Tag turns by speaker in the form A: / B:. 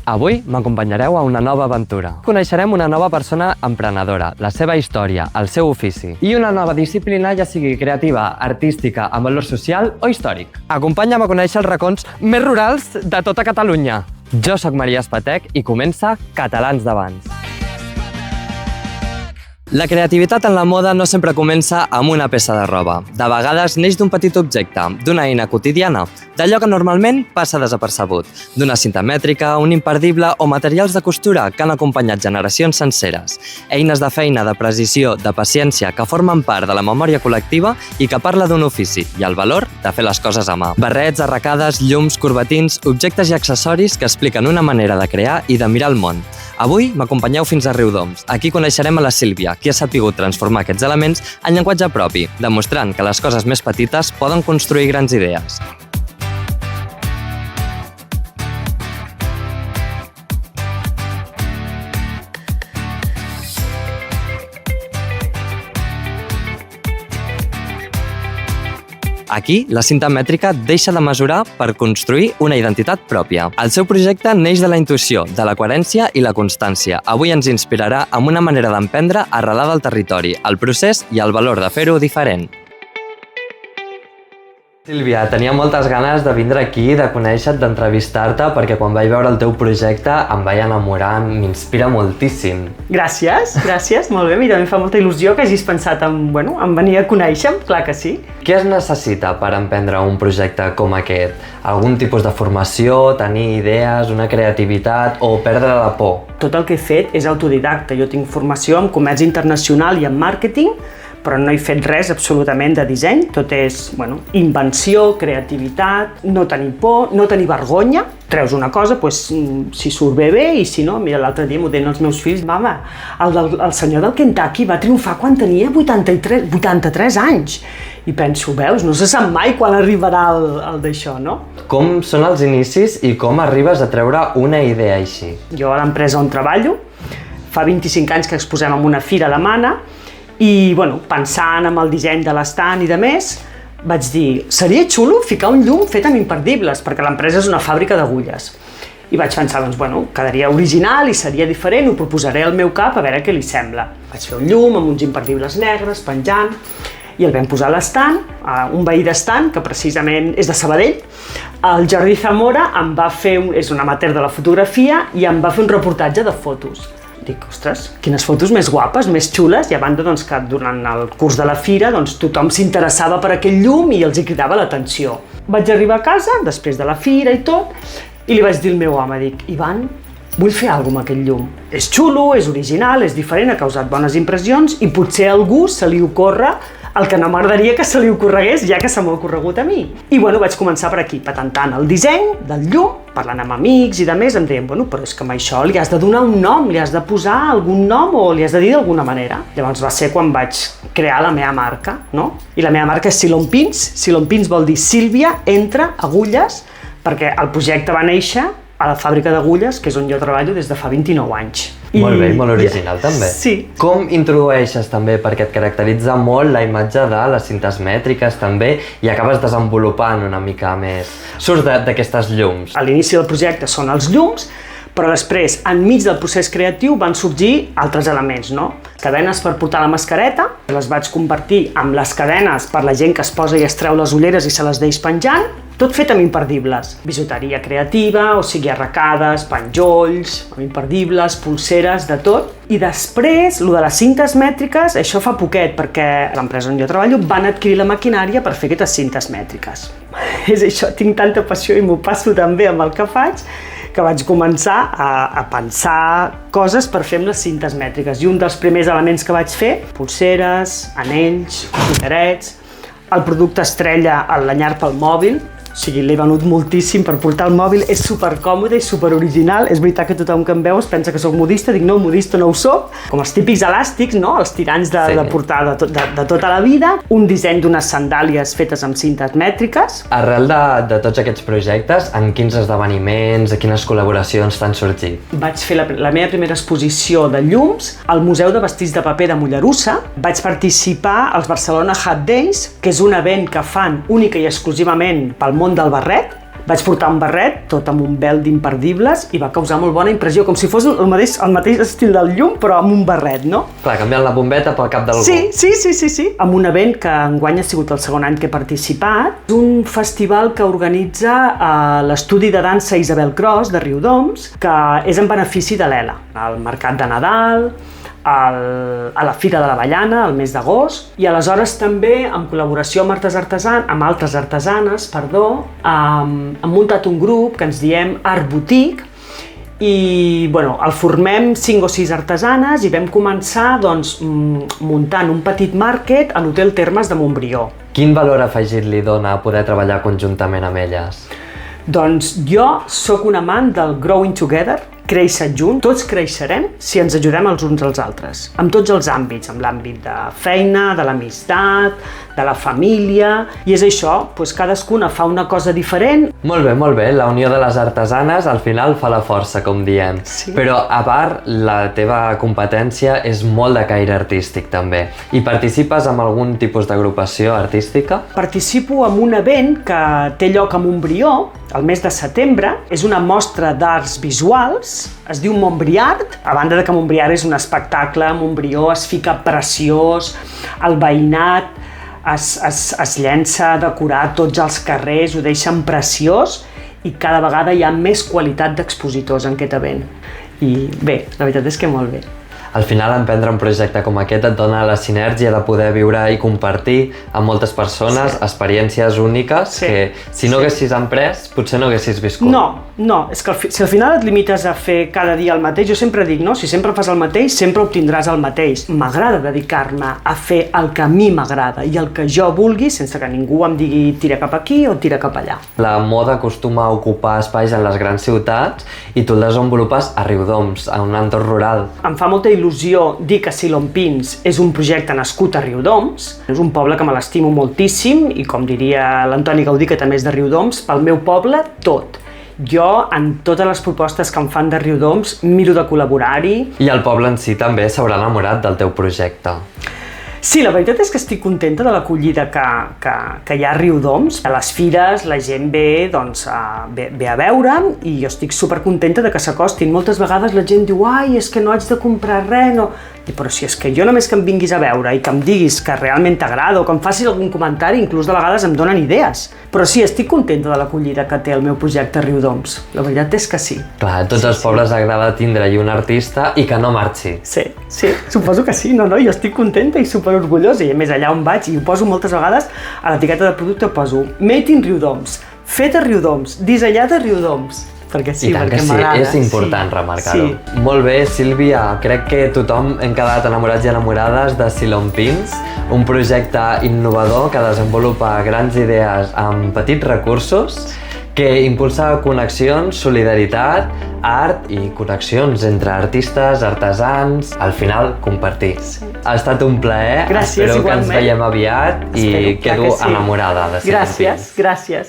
A: Avui m'acompanyareu a una nova aventura. Coneixerem una nova persona emprenedora, la seva història, el seu ofici i una nova disciplina, ja sigui creativa, artística, amb valor social o històric. Acompanya'm a conèixer els racons més rurals de tota Catalunya. Jo sóc Maria Espatec i comença Catalans d'Abans. La creativitat en la moda no sempre comença amb una peça de roba. De vegades neix d'un petit objecte, d'una eina quotidiana, d'allò que normalment passa desapercebut, d'una cinta mètrica, un imperdible o materials de costura que han acompanyat generacions senceres. Eines de feina, de precisió, de paciència que formen part de la memòria col·lectiva i que parla d'un ofici i el valor de fer les coses a mà. Barrets, arracades, llums, corbatins, objectes i accessoris que expliquen una manera de crear i de mirar el món. Avui m'acompanyeu fins a Riudoms. Aquí coneixerem a la Sílvia, qui ha sapigut transformar aquests elements en llenguatge propi, demostrant que les coses més petites poden construir grans idees. Aquí, la cinta mètrica deixa de mesurar per construir una identitat pròpia. El seu projecte neix de la intuïció, de la coherència i la constància. Avui ens inspirarà amb una manera d'emprendre arrelada al territori, el procés i el valor de fer-ho diferent. Sílvia, tenia moltes ganes de vindre aquí, de conèixer-te, d'entrevistar-te, perquè quan vaig veure el teu projecte em vaig enamorar, m'inspira moltíssim.
B: Gràcies, molt bé. A mi també em fa molta il·lusió que hagis pensat en venir a conèixer-me, clar que sí.
A: Què es necessita per emprendre un projecte com aquest? Algun tipus de formació, tenir idees, una creativitat o perdre la por?
B: Tot el que he fet és autodidacta. Jo tinc formació en comerç internacional i en màrqueting, però no he fet res absolutament de disseny. Tot és, invenció, creativitat, no tenir por, no tenir vergonya. Treus una cosa, si surt bé, bé, i si no, mira, l'altre dia m'ho deien els meus fills, mama, el senyor del Kentucky va triomfar quan tenia 83 anys. I penso, veus, no se sap mai quan arribarà el d'això, no?
A: Com són els inicis i com arribes a treure una idea així?
B: Jo a l'empresa on treballo, fa 25 anys que exposem en una fira alemana, i, pensant en el disseny de l'estant i de més, vaig dir, seria xulo ficar un llum fet amb imperdibles, perquè l'empresa és una fàbrica d'agulles. I vaig pensar, quedaria original i seria diferent, ho proposaré al meu cap a veure què li sembla. Vaig fer un llum amb uns imperdibles negres, penjant, i el vam posar a l'estant, un veí d'estant, que precisament és de Sabadell. El Jordi Zamora és un amateur de la fotografia i em va fer un reportatge de fotos. Dic, ostres, quines fotos més guapes, més xules, i a banda que durant el curs de la fira tothom s'interessava per aquell llum i els hi cridava l'atenció. Vaig arribar a casa, després de la fira i tot, i li vaig dir al meu home, dic, Ivan, vull fer alguna cosa amb aquest llum. És xulo, és original, és diferent, ha causat bones impressions i potser a algú se li ocorre el que no m'agradaria que se li ocorregués, ja que se m'ha ocorregut a mi. I vaig començar per aquí, patentant el disseny del llum, parlant amb amics i de més, em deien, però és que amb això li has de donar un nom, li has de posar algun nom o li has de dir d'alguna manera. Llavors va ser quan vaig crear la meva marca, no? I la meva marca és Silon Pins. Silon Pins vol dir Sílvia entre agulles, perquè el projecte va néixer a la fàbrica d'agulles, que és on jo treballo des de fa 29 anys.
A: Molt bé, molt original també.
B: Sí.
A: Com introdueixes també, perquè et caracteritza molt la imatge de les cintes mètriques també i acabes desenvolupant una mica més. Surts d'aquestes llums.
B: A l'inici del projecte són els llums, però després, enmig del procés creatiu, van sorgir altres elements, no? Cadenes per portar la mascareta, les vaig convertir en les cadenes per la gent que es posa i es treu les ulleres i se les deix penjant, tot fet amb imperdibles. Bisuteria creativa, o sigui, arracades, penjolls, amb imperdibles, pulseres, de tot. I després, el de les cintes mètriques, això fa poquet, perquè l'empresa on jo treballo van adquirir la maquinària per fer aquestes cintes mètriques. És això, tinc tanta passió i m'ho passo tan bé amb el que faig, que vaig començar a pensar coses per fer amb les cintes mètriques. I un dels primers elements que vaig fer, pulseres, anells, collarets, el producte estrella, l'anyar pel mòbil, O sigui, l'he venut moltíssim per portar el mòbil, és supercòmode i superoriginal. És veritat que tothom que em veu es pensa que soc modista, dic no, modista no ho soc. Com els típics elàstics, no? Els tirants de portar de tota la vida. Un disseny d'unes sandàlies fetes amb cintes mètriques.
A: Arrel de tots aquests projectes, en quins esdeveniments, quines col·laboracions t'han sorgit?
B: Vaig fer la meva primera exposició de llums al Museu de Vestits de Paper de Mollerussa. Vaig participar als Barcelona Hat Days, que és un event que fan única i exclusivament pel món del barret. Vaig portar un barret, tot amb un vel d'imperdibles, i va causar molt bona impressió, com si fos el mateix estil del llum, però amb un barret, no?
A: Clar, canviant la bombeta pel cap d'algú.
B: Sí. Amb un event que enguany ha sigut el segon any que he participat. És un festival que organitza l'estudi de dansa Isabel Cros, de Riudoms, que és en benefici de l'ELA, al mercat de Nadal, a la Fira de l'Avellana, al mes d'agost, i aleshores també, en col·laboració amb altres artesanes, hem muntat un grup que ens diem Art Boutique, i el formem 5 o 6 artesanes i vam començar muntant un petit màrquet a l'Hotel Termes de Montbrió.
A: Quin valor afegit li dona poder treballar conjuntament amb elles?
B: Doncs jo sóc un amant del Growing Together, créixer junts. Tots creixerem si ens ajudem els uns als altres, en tots els àmbits, en l'àmbit de feina, de l'amistat, de la família, i és això, cadascuna fa una cosa diferent.
A: Molt bé, la unió de les artesanes al final fa la força, com diem.
B: Sí.
A: Però a part, la teva competència és molt de caire artístic també. I participes en algun tipus d'agrupació artística?
B: Participo en un event que té lloc a Montbrió, el mes de setembre. És una mostra d'arts visuals, es diu Montbriart. A banda de que Montbriart és un espectacle, Montbrió es fica preciós, el veïnat es llença a decorar tots els carrers, ho deixen preciós, i cada vegada hi ha més qualitat d'expositors en aquest event. I bé, la veritat és que molt bé.
A: Al final, emprendre un projecte com aquest et dona la sinergia de poder viure i compartir amb moltes persones experiències úniques que, si no haguessis emprès, potser no haguessis viscut.
B: No, és que si al final et limites a fer cada dia el mateix, jo sempre dic, no? Si sempre fas el mateix, sempre obtindràs el mateix. M'agrada dedicar-me a fer el que a mi m'agrada i el que jo vulgui, sense que ningú em digui tira cap aquí o tira cap allà.
A: La moda acostuma a ocupar espais en les grans ciutats i tu el desenvolupes a Riudoms, en un entorn rural.
B: Em fa molta il·lusió dir que Silon Pins és un projecte nascut a Riudoms. És un poble que me l'estimo moltíssim i, com diria l'Antoni Gaudí, que també és de Riudoms, pel meu poble tot. Jo, en totes les propostes que em fan de Riudoms, miro de col·laborar-hi.
A: I el poble en si també s'haurà enamorat del teu projecte.
B: Sí, la veritat és que estic contenta de l'acollida que hi ha a Riudoms. A les fires la gent ve a veure'm i jo estic supercontenta de que s'acostin. Moltes vegades la gent diu «Ai, és que no haig de comprar res, no...» Però si és que jo només que em vinguis a veure i que em diguis que realment t'agrada o que em facis algun comentari, inclús de vegades em donen idees. Però sí, estic contenta de l'acollida que té el meu projecte a Riudoms. La veritat és que sí.
A: Clar, a tots els pobles agrada tindre-hi un artista i que no marxi.
B: Sí, suposo que sí. No, jo estic contenta i superorgullosa. I a més, allà on vaig, i ho poso moltes vegades, a l'etiqueta de producte poso Made in Riudoms, fet a Riudoms, dissenyat a Riudoms. Perquè sí, perquè m'agrada.
A: És important remarcar-ho. Molt bé, Sílvia, crec que tothom hem quedat enamorats i enamorades de Silon Pins, un projecte innovador que desenvolupa grans idees amb petits recursos, que impulsa connexions, solidaritat, art i connexions entre artistes, artesans, al final compartir. Ha estat un plaer,
B: gràcies,
A: espero
B: igualment.
A: que ens veiem aviat i quedo enamorada de Silon Pins.
B: Gràcies.